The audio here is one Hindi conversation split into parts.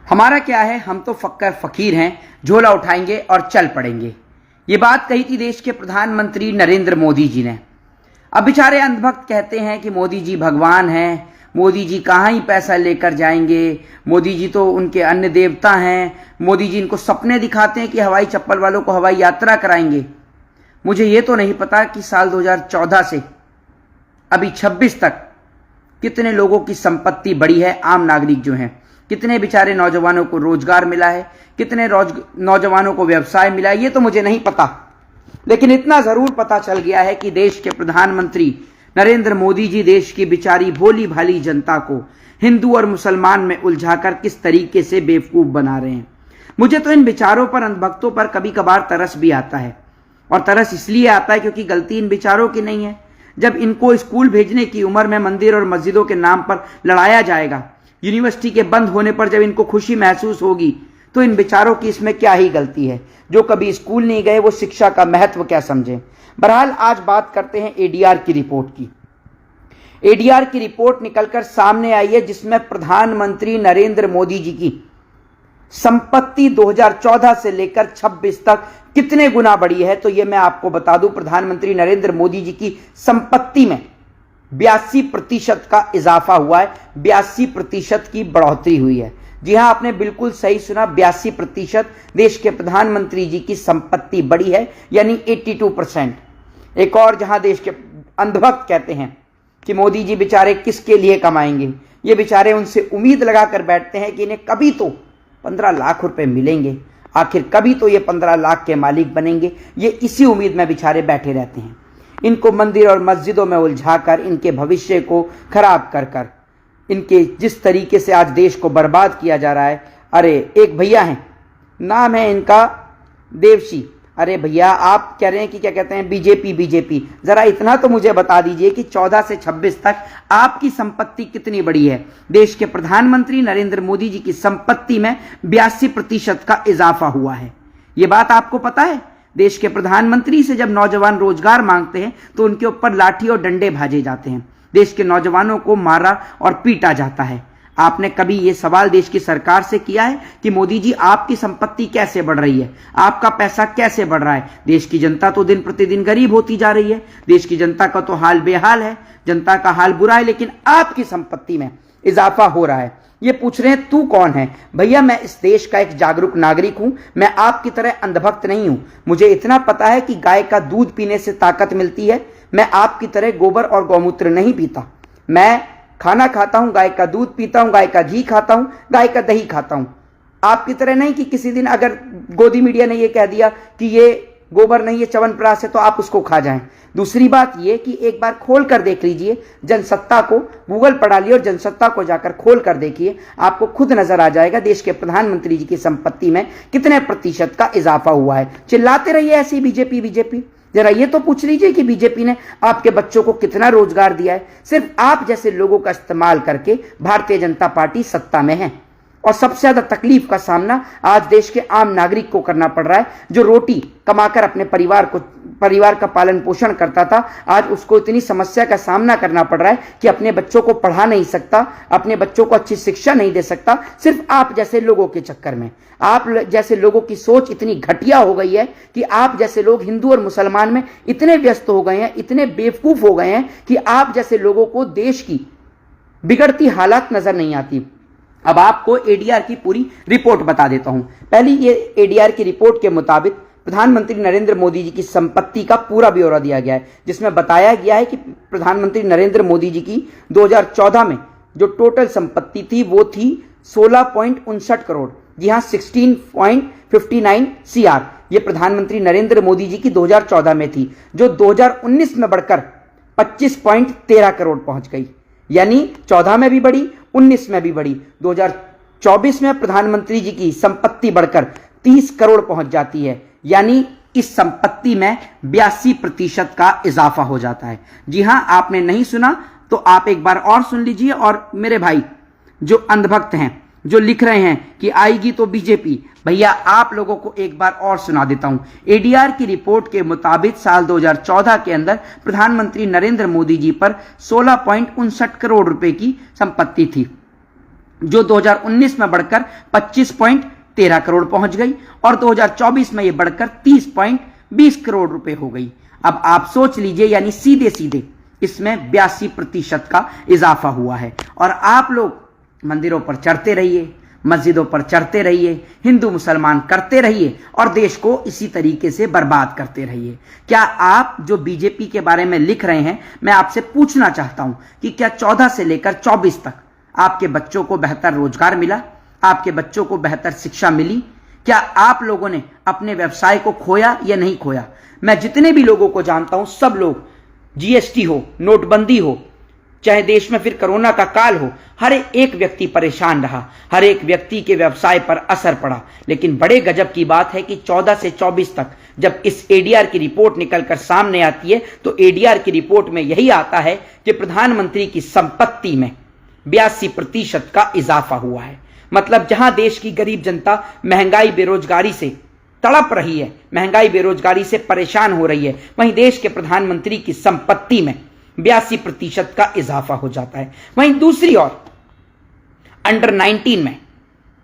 हमारा क्या है, हम तो फक्कर फकीर हैं, झोला उठाएंगे और चल पड़ेंगे। ये बात कही थी देश के प्रधानमंत्री नरेंद्र मोदी जी ने। अब बेचारे अंधभक्त कहते हैं कि मोदी जी भगवान हैं, मोदी जी कहाँ ही पैसा लेकर जाएंगे, मोदी जी तो उनके अन्य देवता हैं, मोदी जी इनको सपने दिखाते हैं कि हवाई चप्पल वालों को हवाई यात्रा कराएंगे। मुझे ये तो नहीं पता कि साल 2014 से अभी 26 तक कितने लोगों की संपत्ति बढ़ी है, आम नागरिक जो हैं, कितने बेचारे नौजवानों को रोजगार मिला है, कितने नौजवानों को व्यवसाय मिला है, ये तो मुझे नहीं पता। लेकिन इतना जरूर पता चल गया है कि देश के प्रधानमंत्री नरेंद्र मोदी जी देश की बिचारी भोली भाली जनता को हिंदू और मुसलमान में उलझाकर किस तरीके से बेवकूफ बना रहे हैं। मुझे तो इन विचारों पर, अंधभक्तों पर कभी कभार तरस भी आता है, और तरस इसलिए आता है क्योंकि गलती इन विचारों की नहीं है। जब इनको स्कूल भेजने की उम्र में मंदिर और मस्जिदों के नाम पर लड़ाया जाएगा, यूनिवर्सिटी के बंद होने पर जब इनको खुशी महसूस होगी, तो इन विचारों की इसमें क्या ही गलती है। जो कभी स्कूल नहीं गए वो शिक्षा का महत्व क्या समझें। बहरहाल आज बात करते हैं एडीआर की रिपोर्ट की। एडीआर की रिपोर्ट निकलकर सामने आई है जिसमें प्रधानमंत्री नरेंद्र मोदी जी की संपत्ति 2014 से लेकर 26 तक कितने गुना बढ़ी है। तो यह मैं आपको बता दूं, प्रधानमंत्री नरेंद्र मोदी जी की संपत्ति में 82% का इजाफा हुआ है, 82% की बढ़ोतरी हुई है। जी हां, आपने बिल्कुल सही सुना, 82% देश के प्रधानमंत्री जी की संपत्ति बढ़ी है, यानी 82%। एक और जहां देश के अंधभक्त कहते हैं कि मोदी जी बेचारे किसके लिए कमाएंगे, ये बेचारे उनसे उम्मीद लगाकर बैठते हैं कि इन्हें कभी तो 15 लाख रुपए मिलेंगे, आखिर कभी तो ये 15 लाख के मालिक बनेंगे। ये इसी उम्मीद में बेचारे बैठे रहते हैं। इनको मंदिर और मस्जिदों में उलझाकर, इनके भविष्य को खराब कर कर, इनके जिस तरीके से आज देश को बर्बाद किया जा रहा है। अरे एक भैया हैं, नाम है इनका देवशी। अरे भैया, आप कह रहे हैं कि क्या कहते हैं बीजेपी, जरा इतना तो मुझे बता दीजिए कि 14 से 26 तक आपकी संपत्ति कितनी बड़ी है। देश के प्रधानमंत्री नरेंद्र मोदी जी की संपत्ति में 82% का इजाफा हुआ है। ये बात आपको पता है? देश के प्रधानमंत्री से जब नौजवान रोजगार मांगते हैं तो उनके ऊपर लाठी और डंडे भाजे जाते हैं। देश के नौजवानों को मारा और पीटा जाता है। आपने कभी यह सवाल देश की सरकार से किया है कि मोदी जी आपकी संपत्ति कैसे बढ़ रही है, आपका पैसा कैसे बढ़ रहा है? देश की जनता तो दिन प्रतिदिन गरीब होती जा रही है, देश की जनता का तो हाल बेहाल है, जनता का हाल बुरा है, लेकिन आपकी संपत्ति में इजाफा हो रहा है। ये पूछ रहे हैं तू कौन है? भैया, मैं इस देश का एक जागरूक नागरिक हूं, मैं आपकी तरह अंधभक्त नहीं हूं। मुझे इतना पता है कि गाय का दूध पीने से ताकत मिलती है। मैं आपकी तरह गोबर और गौमूत्र नहीं पीता। मैं खाना खाता हूं, गाय का दूध पीता हूं, गाय का घी खाता हूं, गाय का दही खाता हूं। आपकी तरह नहीं कि किसी दिन अगर गोदी मीडिया ने यह कह दिया कि ये गोबर नहीं, ये च्यवनप्राश है, तो आप उसको खा जाएं। दूसरी बात यह कि एक बार खोल कर देख लीजिए, जनसत्ता को गूगल पढ़ा लिया और जनसत्ता को जाकर खोल कर देखिए, आपको खुद नजर आ जाएगा देश के प्रधानमंत्री जी की संपत्ति में कितने प्रतिशत का इजाफा हुआ है। चिल्लाते रहिए ऐसी बीजेपी, जरा ये तो पूछ लीजिए कि बीजेपी ने आपके बच्चों को कितना रोजगार दिया है। सिर्फ आप जैसे लोगों का इस्तेमाल करके भारतीय जनता पार्टी सत्ता में है, और सबसे ज्यादा तकलीफ का सामना आज देश के आम नागरिक को करना पड़ रहा है, जो रोटी कमाकर अपने परिवार का पालन पोषण करता था। आज उसको इतनी समस्या का सामना करना पड़ रहा है कि अपने बच्चों को पढ़ा नहीं सकता, अपने बच्चों को अच्छी शिक्षा नहीं दे सकता, सिर्फ आप जैसे लोगों के चक्कर में। आप जैसे लोगों की सोच इतनी घटिया हो गई है कि आप जैसे लोग हिंदू और मुसलमान में इतने व्यस्त हो गए हैं, इतने बेवकूफ हो गए हैं कि आप जैसे लोगों को देश की बिगड़ती हालात नजर नहीं आती। अब आपको एडीआर की पूरी रिपोर्ट बता देता हूं। पहली ये एडीआर की रिपोर्ट के मुताबिक प्रधानमंत्री नरेंद्र मोदी जी की संपत्ति का पूरा ब्यौरा दिया गया है, जिसमें बताया गया है कि प्रधानमंत्री नरेंद्र मोदी जी की 2014 में जो टोटल संपत्ति थी वो थी 16.59 करोड़। जी हां, 16.59 CR ये प्रधानमंत्री नरेंद्र मोदी जी की 2014 में थी, जो 2019 में बढ़कर 25.13 करोड़ पहुंच गई। यानी 14 में भी बढ़ी, 19 में भी बढ़ी। 2024 में प्रधानमंत्री जी की संपत्ति बढ़कर 30 करोड़ पहुंच जाती है, यानी इस संपत्ति में 82% का इजाफा हो जाता है। जी हां, आपने नहीं सुना तो आप एक बार और सुन लीजिए। और मेरे भाई जो अंधभक्त हैं, जो लिख रहे हैं कि आएगी तो बीजेपी, भैया आप लोगों को एक बार और सुना देता हूं। एडीआर की रिपोर्ट के मुताबिक साल 2014 के अंदर प्रधानमंत्री नरेंद्र मोदी जी पर 16.59 करोड़ रुपए की संपत्ति थी। जो 2019 में बढ़कर 25.13 करोड़ पहुंच गई और 2024 में यह बढ़कर 30.20 करोड़ रुपए हो गई। अब आप सोच लीजिए, यानी सीधे सीधे इसमें 82% का इजाफा हुआ है। और आप लोग मंदिरों पर चढ़ते रहिए, मस्जिदों पर चढ़ते रहिए, हिंदू मुसलमान करते रहिए और देश को इसी तरीके से बर्बाद करते रहिए। क्या आप जो बीजेपी के बारे में लिख रहे हैं, मैं आपसे पूछना चाहता हूं कि क्या 14 से लेकर 24 तक आपके बच्चों को बेहतर रोजगार मिला? आपके बच्चों को बेहतर शिक्षा मिली? क्या आप लोगों ने अपने व्यवसाय को खोया या नहीं खोया? मैं जितने भी लोगों को जानता हूं, सब लोग, जीएसटी हो, नोटबंदी हो, चाहे देश में फिर कोरोना का काल हो, हर एक व्यक्ति परेशान रहा, हर एक व्यक्ति के व्यवसाय पर असर पड़ा। लेकिन बड़े गजब की बात है कि 14 से 24 तक जब इस एडीआर की रिपोर्ट निकलकर सामने आती है तो एडीआर की रिपोर्ट में यही आता है कि प्रधानमंत्री की संपत्ति में 82% का इजाफा हुआ है। मतलब जहां देश की गरीब जनता महंगाई बेरोजगारी से तड़प रही है, महंगाई बेरोजगारी से परेशान हो रही है, वहीं देश के प्रधानमंत्री की संपत्ति में 82% का इजाफा हो जाता है। वहीं दूसरी ओर अंडर 19 में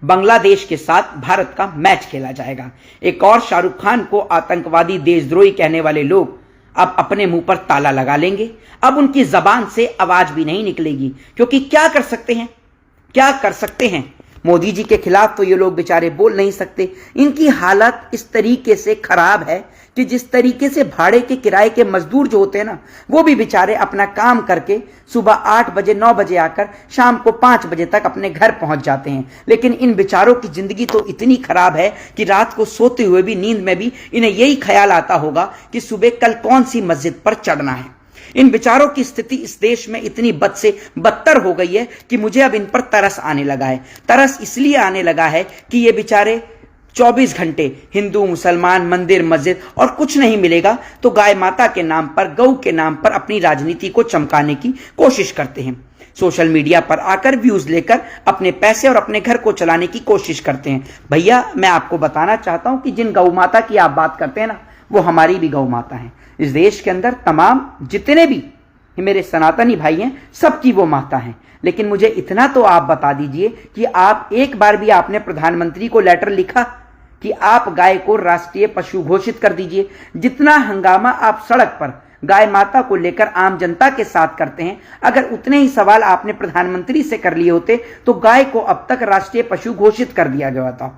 बांग्लादेश के साथ भारत का मैच खेला जाएगा। एक और शाहरुख खान को आतंकवादी, देशद्रोही कहने वाले लोग अब अपने मुंह पर ताला लगा लेंगे। अब उनकी जबान से आवाज भी नहीं निकलेगी, क्योंकि क्या कर सकते हैं, क्या कर सकते हैं? मोदी जी के खिलाफ तो ये लोग बेचारे बोल नहीं सकते। इनकी हालत इस तरीके से खराब है कि जिस तरीके से भाड़े के किराए के मजदूर जो होते हैं ना, वो भी बेचारे अपना काम करके सुबह 8 बजे 9 बजे आकर शाम को 5 बजे तक अपने घर पहुंच जाते हैं। लेकिन इन बेचारों की जिंदगी तो इतनी खराब है कि रात को सोते हुए भी, नींद में भी इन्हें यही ख्याल आता होगा कि सुबह कल कौन सी मस्जिद पर चढ़ना है। इन बेचारों की स्थिति इस देश में इतनी बद से बदतर हो गई है कि मुझे अब इन पर तरस आने लगा है। तरस इसलिए आने लगा है कि ये बेचारे 24 घंटे हिंदू मुसलमान, मंदिर मस्जिद और कुछ नहीं मिलेगा तो गाय माता के नाम पर, गऊ के नाम पर अपनी राजनीति को चमकाने की कोशिश करते हैं। सोशल मीडिया पर आकर व्यूज लेकर अपने पैसे और अपने घर को चलाने की कोशिश करते हैं। भैया, मैं आपको बताना चाहता हूं कि जिन गौ माता की आप बात करते हैं ना, वो हमारी भी गौ माता है। इस देश के अंदर तमाम जितने भी मेरे सनातनी भाई हैं, सबकी वो माता हैं। लेकिन मुझे इतना तो आप बता दीजिए कि आप एक बार भी आपने प्रधानमंत्री को लेटर लिखा कि आप गाय को राष्ट्रीय पशु घोषित कर दीजिए? जितना हंगामा आप सड़क पर गाय माता को लेकर आम जनता के साथ करते हैं, अगर उतने ही सवाल आपने प्रधानमंत्री से कर लिए होते तो गाय को अब तक राष्ट्रीय पशु घोषित कर दिया गया था।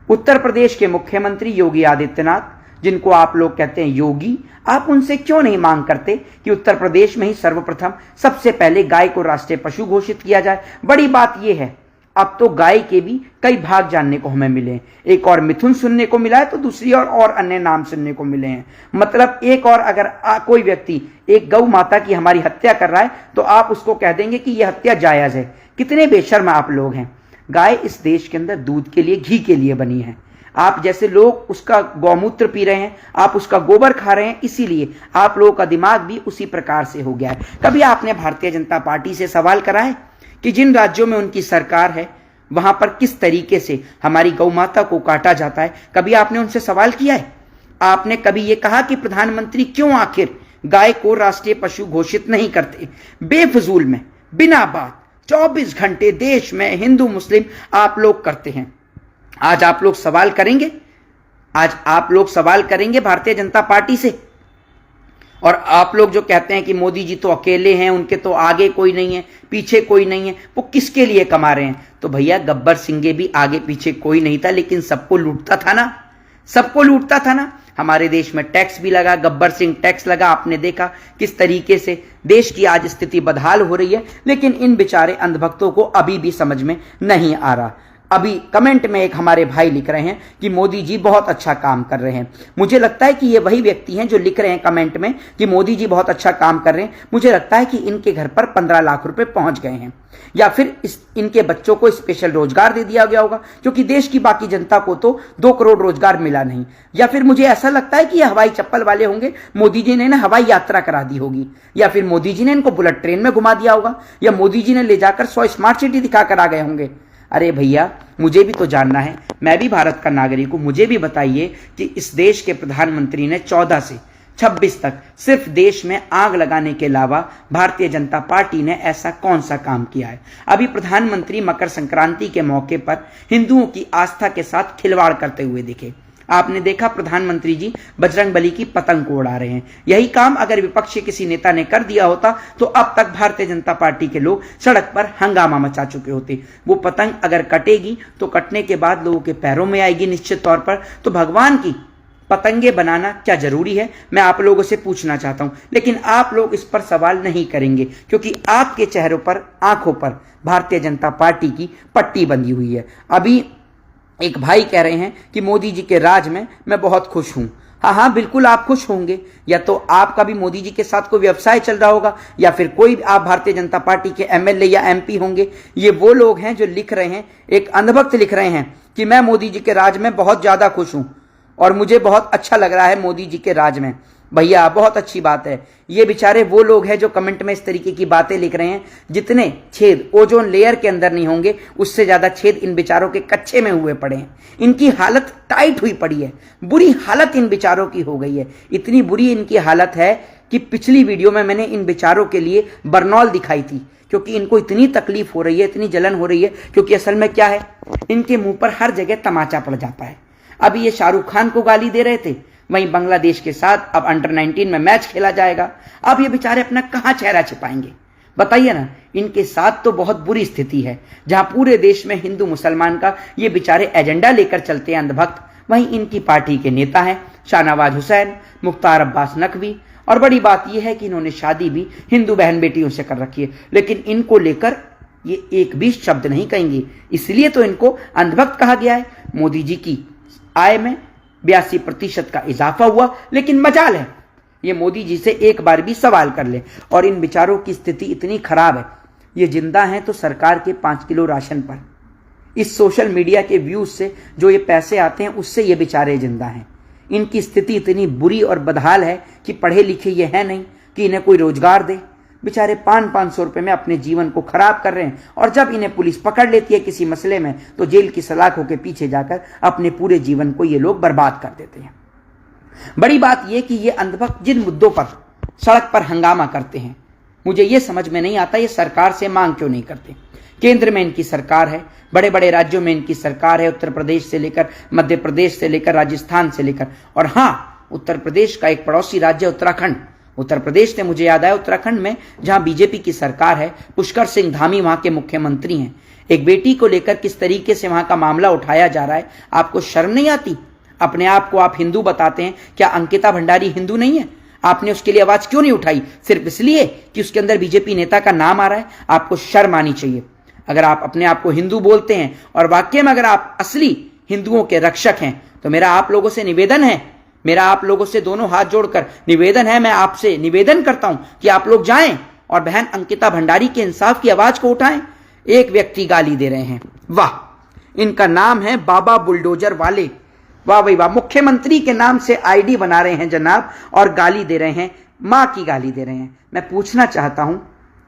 उत्तर प्रदेश के मुख्यमंत्री योगी आदित्यनाथ, जिनको आप लोग कहते हैं योगी, आप उनसे क्यों नहीं मांग करते कि उत्तर प्रदेश में ही सर्वप्रथम सबसे पहले गाय को राष्ट्रीय पशु घोषित किया जाए? बड़ी बात यह है, अब तो गाय के भी कई भाग जानने को हमें मिले। एक और मिथुन सुनने को मिला है तो दूसरी और अन्य नाम सुनने को मिले हैं। मतलब एक और अगर कोई व्यक्ति एक गौ माता की हमारी हत्या कर रहा है तो आप उसको कह देंगे कि यह हत्या जायज है। कितने बेशर्म आप लोग हैं। गाय इस देश के अंदर दूध के लिए, घी के लिए बनी है। आप जैसे लोग उसका गौमूत्र पी रहे हैं, आप उसका गोबर खा रहे हैं, इसीलिए आप लोगों का दिमाग भी उसी प्रकार से हो गया है। कभी आपने भारतीय जनता पार्टी से सवाल करा है कि जिन राज्यों में उनकी सरकार है वहां पर किस तरीके से हमारी गौ माता को काटा जाता है? कभी आपने उनसे सवाल किया है? आपने कभी यह कहा कि प्रधानमंत्री क्यों आखिर गाय को राष्ट्रीय पशु घोषित नहीं करते? बेफजूल में, बिना बात 24 घंटे देश में हिंदू मुस्लिम आप लोग करते हैं। आज आप लोग सवाल करेंगे, आज आप लोग सवाल करेंगे भारतीय जनता पार्टी से? और आप लोग जो कहते हैं कि मोदी जी तो अकेले हैं, उनके तो आगे कोई नहीं है, पीछे कोई नहीं है, वो किसके लिए कमा रहे हैं? तो भैया, गब्बर सिंह भी आगे पीछे कोई नहीं था, लेकिन सबको लूटता था ना, सबको लूटता था ना। हमारे देश में टैक्स भी लगा, गब्बर सिंह टैक्स लगा, आपने देखा किस तरीके से देश की आज स्थिति बदहाल हो रही है। लेकिन इन बेचारे अंधभक्तों को अभी भी समझ में नहीं आ रहा। अभी कमेंट में एक हमारे भाई लिख रहे हैं कि मोदी जी बहुत अच्छा काम कर रहे हैं। मुझे लगता है कि ये वही व्यक्ति हैं जो लिख रहे हैं कमेंट में कि मोदी जी बहुत अच्छा काम कर रहे हैं। मुझे लगता है कि इनके घर पर 15 लाख रुपए पहुंच गए हैं, या फिर इनके बच्चों को स्पेशल रोजगार दे दिया गया होगा, क्योंकि देश की बाकी जनता को तो 2 करोड़ रोजगार मिला नहीं। या फिर मुझे ऐसा लगता है कि ये हवाई चप्पल वाले होंगे, मोदी जी ने हवाई यात्रा करा दी होगी, या फिर मोदी जी ने इनको बुलेट ट्रेन में घुमा दिया होगा, या मोदी जी ने ले जाकर 100 स्मार्ट सिटी दिखाकर आ गए होंगे। अरे भैया, मुझे भी तो जानना है, मैं भी भारत का नागरिक हूं। मुझे भी बताइए कि इस देश के प्रधानमंत्री ने 14 से 26 तक सिर्फ देश में आग लगाने के अलावा भारतीय जनता पार्टी ने ऐसा कौन सा काम किया है? अभी प्रधानमंत्री मकर संक्रांति के मौके पर हिंदुओं की आस्था के साथ खिलवाड़ करते हुए दिखे। आपने देखा प्रधानमंत्री जी बजरंगबली की पतंग को उड़ा रहे हैं। यही काम अगर विपक्ष के किसी नेता ने कर दिया होता तो अब तक भारतीय जनता पार्टी के लोग सड़क पर हंगामा मचा चुके होते। वो पतंग अगर कटेगी तो कटने के बाद लोगों के पैरों में आएगी निश्चित तौर पर। तो भगवान की पतंगे बनाना क्या जरूरी है, मैं आप लोगों से पूछना चाहता हूं। लेकिन आप लोग इस पर सवाल नहीं करेंगे क्योंकि आपके चेहरों पर, आंखों पर भारतीय जनता पार्टी की पट्टी बंधी हुई है। अभी एक भाई कह रहे हैं कि मोदी जी के राज में मैं बहुत खुश हूं। हाँ, बिल्कुल आप खुश होंगे। या तो आपका भी मोदी जी के साथ कोई व्यवसाय चल रहा होगा या फिर कोई आप भारतीय जनता पार्टी के एमएलए या एमपी होंगे। ये वो लोग हैं जो लिख रहे हैं, एक अंधभक्त लिख रहे हैं कि मैं मोदी जी के राज में बहुत ज्यादा खुश हूं और मुझे बहुत अच्छा लग रहा है मोदी जी के राज में। भैया बहुत अच्छी बात है। ये बेचारे वो लोग हैं जो कमेंट में इस तरीके की बातें लिख रहे हैं। जितने छेद ओजोन लेयर के अंदर नहीं होंगे उससे ज्यादा छेद इन बेचारों के कच्चे में हुए पड़े हैं। इनकी हालत टाइट हुई पड़ी है, बुरी हालत इन बेचारों की हो गई है। इतनी बुरी इनकी हालत है कि पिछली वीडियो में मैंने इन बेचारों के लिए बर्नौल दिखाई थी क्योंकि इनको इतनी तकलीफ हो रही है, इतनी जलन हो रही है। क्योंकि असल में क्या है, इनके मुंह पर हर जगह तमाचा पड़ जाता है। अभी ये शाहरुख खान को गाली दे रहे थे, वहीं बांग्लादेश के साथ अब अंडर 19 में मैच खेला जाएगा। अब ये बेचारे अपना कहां चेहरा छिपाएंगे बताइए ना। इनके साथ तो बहुत बुरी स्थिति है। जहां पूरे देश में हिंदू मुसलमान का ये बेचारे एजेंडा लेकर चलते हैं अंधभक्त, वहीं इनकी पार्टी के नेता हैं शाहनवाज हुसैन, मुख्तार अब्बास नकवी। और बड़ी बात यह है कि इन्होंने शादी भी हिंदू बहन बेटियों से कर रखी है, लेकिन इनको लेकर ये एक भी शब्द नहीं कहेंगे। इसलिए तो इनको अंधभक्त कहा गया है। मोदी जी की आय में 82% का इजाफा हुआ, लेकिन मजाल है ये मोदी जी से एक बार भी सवाल कर ले। और इन बेचारों की स्थिति इतनी खराब है, ये जिंदा हैं तो सरकार के 5 किलो राशन पर, इस सोशल मीडिया के व्यूज से जो ये पैसे आते हैं उससे ये बेचारे जिंदा हैं। इनकी स्थिति इतनी बुरी और बदहाल है कि पढ़े लिखे ये है नहीं कि इन्हें कोई रोजगार दे। बेचारे 500-500 रुपए में अपने जीवन को खराब कर रहे हैं और जब इन्हें पुलिस पकड़ लेती है किसी मसले में तो जेल की सलाखों के पीछे जाकर अपने पूरे जीवन को ये लोग बर्बाद कर देते हैं। बड़ी बात यह कि ये अंधभक्त जिन मुद्दों पर सड़क पर हंगामा करते हैं, मुझे ये समझ में नहीं आता ये सरकार से मांग क्यों नहीं करते। केंद्र में इनकी सरकार है, बड़े बड़े राज्यों में इनकी सरकार है, उत्तर प्रदेश से लेकर मध्य प्रदेश से लेकर राजस्थान से लेकर, और हाँ, उत्तर प्रदेश का एक पड़ोसी राज्य उत्तराखंड। उत्तर प्रदेश से मुझे याद आया उत्तराखंड में जहां बीजेपी की सरकार है, पुष्कर सिंह धामी वहां के मुख्यमंत्री हैं। एक बेटी को लेकर किस तरीके से वहां का मामला उठाया जा रहा है, आपको शर्म नहीं आती? अपने आप को आप हिंदू बताते हैं, क्या अंकिता भंडारी हिंदू नहीं है? आपने उसके लिए आवाज क्यों नहीं उठाई? सिर्फ इसलिए कि उसके अंदर बीजेपी नेता का नाम आ रहा है? आपको शर्म आनी चाहिए। अगर आप अपने आप को हिंदू बोलते हैं और वाकई में अगर आप असली हिंदुओं के रक्षक हैं तो मेरा आप लोगों से निवेदन है, मेरा आप लोगों से दोनों हाथ जोड़कर निवेदन है, मैं आपसे निवेदन करता हूं कि आप लोग जाएं और बहन अंकिता भंडारी के इंसाफ की आवाज को उठाएं। एक व्यक्ति गाली दे रहे हैं, वाह, इनका नाम है बाबा बुलडोजर वाले। वाह भाई वाह, मुख्यमंत्री के नाम से आईडी बना रहे हैं जनाब और गाली दे रहे हैं, मां की गाली दे रहे हैं। मैं पूछना चाहता हूं,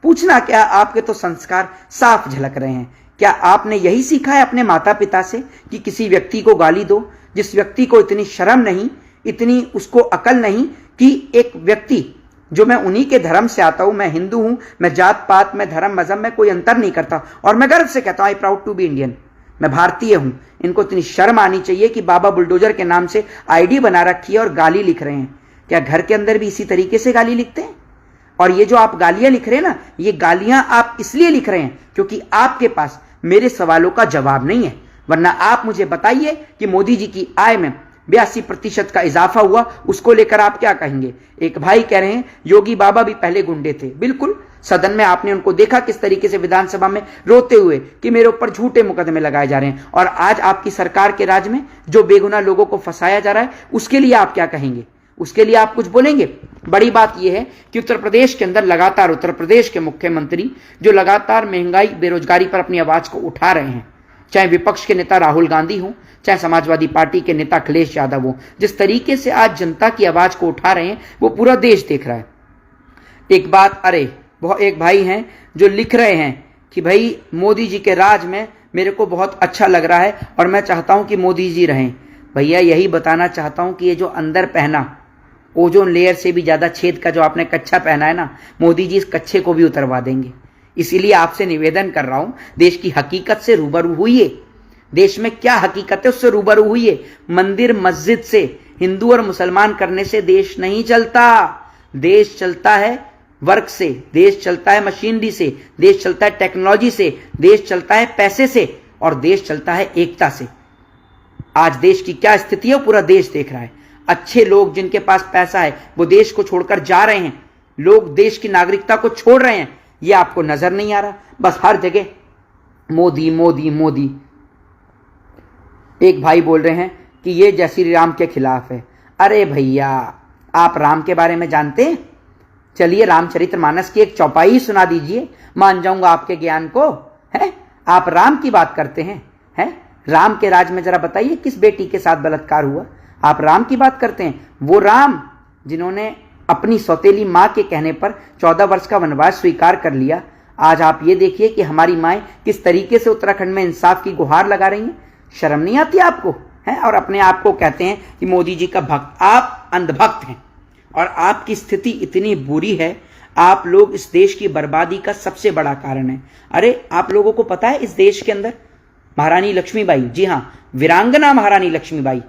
पूछना क्या, आपके तो संस्कार साफ झलक रहे हैं। क्या आपने यही सीखा है अपने माता पिता से कि किसी व्यक्ति को गाली दो, जिस व्यक्ति को इतनी शर्म नहीं, इतनी उसको अकल नहीं कि एक व्यक्ति जो, मैं उन्हीं के धर्म से आता हूं, मैं हिंदू हूं, मैं जात पात में धर्म मजहब में कोई अंतर नहीं करता और मैं गर्व से कहता हूं I proud to be Indian, मैं भारतीय हूं। इनको इतनी शर्म आनी चाहिए कि बाबा बुलडोजर के नाम से आईडी बना रखी है और गाली लिख रहे हैं। क्या घर के अंदर भी इसी तरीके से गाली लिखते हैं? और ये जो आप गालियां लिख रहे हैं ना, ये गालियां आप इसलिए लिख रहे हैं क्योंकि आपके पास मेरे सवालों का जवाब नहीं है। वरना आप मुझे बताइए कि मोदी जी की आय में 82% का इजाफा हुआ, उसको लेकर आप क्या कहेंगे? एक भाई कह रहे हैं योगी बाबा भी पहले गुंडे थे। बिल्कुल, सदन में आपने उनको देखा किस तरीके से विधानसभा में रोते हुए कि मेरे ऊपर झूठे मुकदमे लगाए जा रहे हैं। और आज आपकी सरकार के राज में जो बेगुनाह लोगों को फंसाया जा रहा है, उसके लिए आप क्या कहेंगे? उसके लिए आप कुछ बोलेंगे? बड़ी बात यह है कि उत्तर प्रदेश के अंदर लगातार उत्तर प्रदेश के मुख्यमंत्री जो लगातार महंगाई बेरोजगारी पर अपनी आवाज को उठा रहे हैं, चाहे विपक्ष के नेता राहुल गांधी हो, चाहे समाजवादी पार्टी के नेता अखिलेश यादव हो, जिस तरीके से आज जनता की आवाज को उठा रहे हैं वो पूरा देश देख रहा है। एक बात, अरे बहुत एक भाई हैं जो लिख रहे हैं कि भाई मोदी जी के राज में मेरे को बहुत अच्छा लग रहा है और मैं चाहता हूं कि मोदी जी रहें। भैया यही बताना चाहता हूं कि ये जो अंदर पहना ओजोन लेयर से भी ज्यादा छेद का जो आपने कच्छा पहना है ना, मोदी जी इस कच्छे को भी उतरवा देंगे। इसीलिए आपसे निवेदन कर रहा हूं, देश की हकीकत से रूबरू हुइए। देश में क्या हकीकत है उससे रूबरू हुइए। मंदिर मस्जिद से, हिंदू और मुसलमान करने से देश नहीं चलता। देश चलता है वर्क से, देश चलता है मशीनरी से, देश चलता है टेक्नोलॉजी से, देश चलता है पैसे से, और देश चलता है एकता से। आज देश की क्या स्थिति है वो पूरा देश देख रहा है। अच्छे लोग जिनके पास पैसा है वो देश को छोड़कर जा रहे हैं, लोग देश की नागरिकता को छोड़ रहे हैं। ये आपको नजर नहीं आ रहा? बस हर जगह मोदी मोदी मोदी। एक भाई बोल रहे हैं कि ये जय श्री राम के खिलाफ है। अरे भैया, आप राम के बारे में जानते हैं? चलिए रामचरितमानस की एक चौपाई सुना दीजिए, मान जाऊंगा आपके ज्ञान को। है आप राम की बात करते हैं? राम के राज में जरा बताइए किस बेटी के साथ बलात्कार हुआ? आप राम की बात करते हैं? वो राम जिन्होंने अपनी सौतेली मां के कहने पर 14 वर्ष का वनवास स्वीकार कर लिया। आज आप ये देखिए कि हमारी माएं किस तरीके से उत्तराखंड में इंसाफ की गुहार लगा रही हैं। शर्म नहीं आती आपको? है और अपने आप को कहते हैं कि मोदी जी का भक्त। आप अंधभक्त हैं और आपकी स्थिति इतनी बुरी है। आप लोग इस देश की बर्बादी का सबसे बड़ा कारण है। अरे आप लोगों को पता है इस देश के अंदर महारानी लक्ष्मीबाई, जी हां, वीरांगना महारानी लक्ष्मीबाई,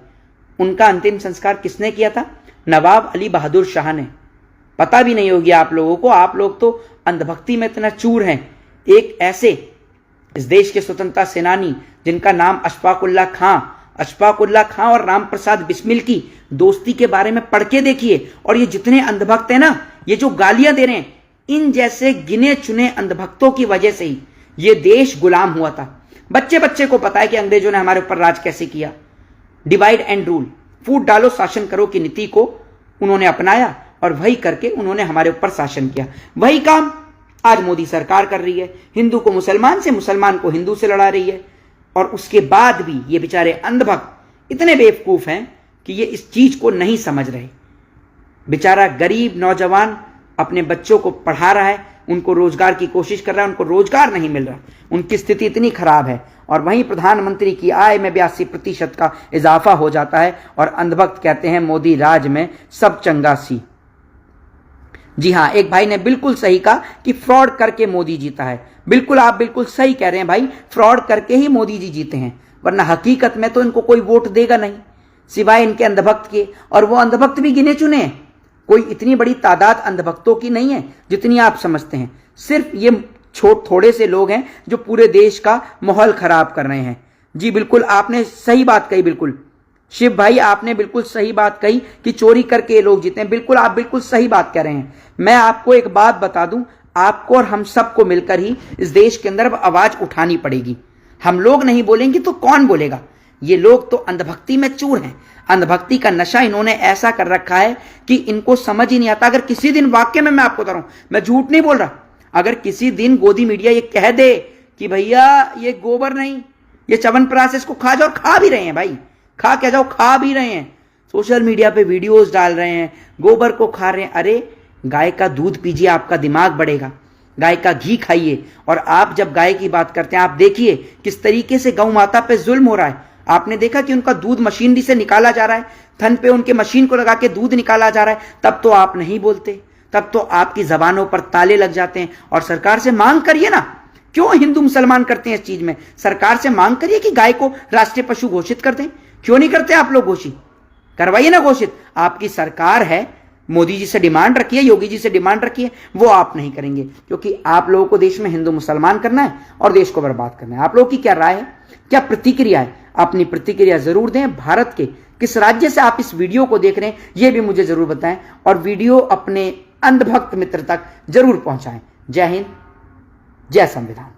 उनका अंतिम संस्कार किसने किया था? नवाब अली बहादुर शाह ने। पता भी नहीं होगी आप लोगों को। आप लोग तो अंधभक्ति में इतना चूर हैं। एक ऐसे इस देश के स्वतंत्रता सेनानी जिनका नाम अशफाक उल्लाह खां और राम प्रसाद बिस्मिल की दोस्ती के बारे में पढ़ के देखिए। और ये जितने अंधभक्त हैं ना, ये जो गालियां दे रहे हैं, इन जैसे गिने चुने अंधभक्तों की वजह से ही ये देश गुलाम हुआ था। बच्चे बच्चे को पता है कि अंग्रेजों ने हमारे ऊपर राज कैसे किया। डिवाइड एंड रूल, फूट डालो शासन करो की नीति को उन्होंने अपनाया और वही करके उन्होंने हमारे ऊपर शासन किया। वही काम आज मोदी सरकार कर रही है। हिंदू को मुसलमान से, मुसलमान को हिंदू से लड़ा रही है। और उसके बाद भी ये बेचारे अंधभक्त इतने बेवकूफ हैं कि ये इस चीज को नहीं समझ रहे। बेचारा गरीब नौजवान अपने बच्चों को पढ़ा रहा है, उनको रोजगार की कोशिश कर रहा है, उनको रोजगार नहीं मिल रहा, उनकी स्थिति इतनी खराब है। और वहीं प्रधानमंत्री की आय में 82% का इजाफा हो जाता है और अंधभक्त कहते हैं मोदी राज में सब चंगा सी। जी हां, एक भाई ने बिल्कुल सही कहा कि फ्रॉड करके मोदी जीता है। बिल्कुल, आप बिल्कुल सही कह रहे हैं भाई, फ्रॉड करके ही मोदी जी जीते हैं, वरना हकीकत में तो इनको कोई वोट देगा नहीं सिवाय इनके अंधभक्त के। और वो अंधभक्त भी गिने चुने हैं, कोई इतनी बड़ी तादाद अंधभक्तों की नहीं है जितनी आप समझते हैं। सिर्फ ये थोड़े से लोग हैं जो पूरे देश का माहौल खराब कर रहे हैं। जी बिल्कुल, आपने सही बात कही। बिल्कुल शिव भाई, आपने बिल्कुल सही बात कही कि चोरी करके ये लोग जीते हैं। बिल्कुल, आप बिल्कुल सही बात कह रहे हैं। मैं आपको एक बात बता दूं, आपको और हम सबको मिलकर ही इस देश के अंदर अब आवाज उठानी पड़ेगी। हम लोग नहीं बोलेंगे तो कौन बोलेगा? ये लोग तो अंधभक्ति में चूर हैं। अंधभक्ति का नशा इन्होंने ऐसा कर रखा है कि इनको समझ ही नहीं आता। अगर किसी दिन, वाक्य में मैं आपको बता रहा हूं, मैं झूठ नहीं बोल रहा, अगर किसी दिन गोदी मीडिया ये कह दे कि भैया ये गोबर नहीं, ये च्यवनप्राश, इसको खा जाओ, खा भी रहे हैं भाई, खा क्या जाओ, खा भी रहे हैं, सोशल मीडिया पे वीडियोस डाल रहे हैं, गोबर को खा रहे हैं। अरे गाय का दूध पीजिए, आपका दिमाग बढ़ेगा। गाय का घी खाइए। और आप जब गाय की बात करते हैं, आप देखिए किस तरीके से गौ माता पे जुल्म हो रहा है। आपने देखा कि उनका दूध मशीनरी से निकाला जा रहा है, थन पे उनके मशीन को लगा के दूध निकाला जा रहा है, तब तो आप नहीं बोलते, तब तो आपकी जबानों पर ताले लग जाते हैं। और सरकार से मांग करिए ना, क्यों हिंदू मुसलमान करते हैं इस चीज में? सरकार से मांग करिए कि गाय को राष्ट्रीय पशु घोषित कर दें। क्यों नहीं करते आप लोग? घोषित करवाइए ना, घोषित। आपकी सरकार है, मोदी जी से डिमांड रखिए, योगी जी से डिमांड रखिए, वो आप नहीं करेंगे क्योंकि आप लोगों को देश में हिंदू मुसलमान करना है और देश को बर्बाद करना है। आप लोगों की क्या राय है, क्या प्रतिक्रिया है? अपनी प्रतिक्रिया जरूर दें। भारत के किस राज्य से आप इस वीडियो को देख रहे हैं ये भी मुझे जरूर बताएं और वीडियो अपने अंधभक्त मित्र तक जरूर पहुंचाएं। जय हिंद, जय संविधान।